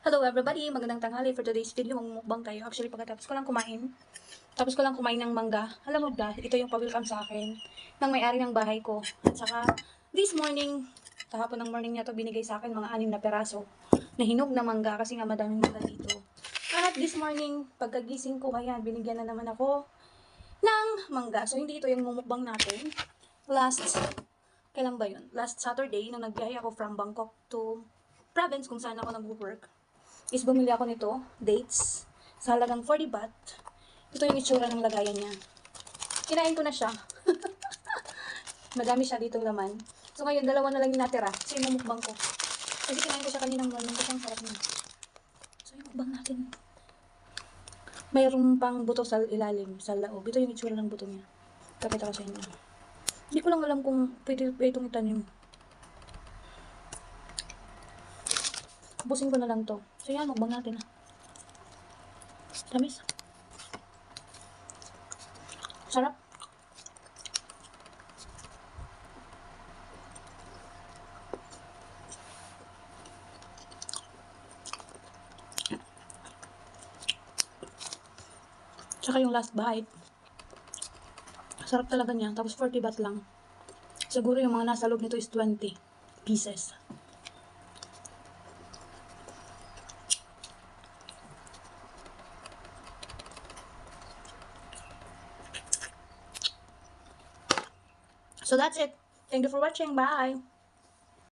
Hello everybody! Magandang tanghali for today's video. Magmukbang tayo. Actually, pagkatapos ko lang kumain ng mangga. Alam mo ba, ito yung pa-welcome sa akin ng may-ari ng bahay ko. At saka, this morning, kahapon ng morning niya to binigay sa akin mga 6 na peraso na hinog na mangga kasi nga madaming mangga dito. At this morning, pagkagising ko, ayan, binigyan na naman ako ng mangga. So, hindi ito yung mumukbang natin. Kailan ba yun? Last Saturday, nung nagbiyahe ako from Bangkok to province kung saan ako nag-work, is bumili ako nito, dates, sa halagang 40 baht. Ito yung itsura ng lagayan niya. Kinain ko na siya. Madami siya ditong laman. So ngayon, 2 na lang yung natira. So yung mukbang ko. Kasi kinain ko siya kaninang morning kasi ang sarap niya. So yung mukbang natin. Mayroong pang buto sa ilalim, sa loob. Ito yung itsura ng buto niya. Kakita ko sa inyo. Hindi ko lang alam kung pwede itong itanim. Ubusin ko na lang to. So yan, mukbang natin ha. Tamis. Sarap. Tsaka yung last bite. Sarap talaga niya. Tapos 40 baht lang. Siguro yung mga nasa loob nito is 20 pieces. So that's it. Thank you for watching. Bye!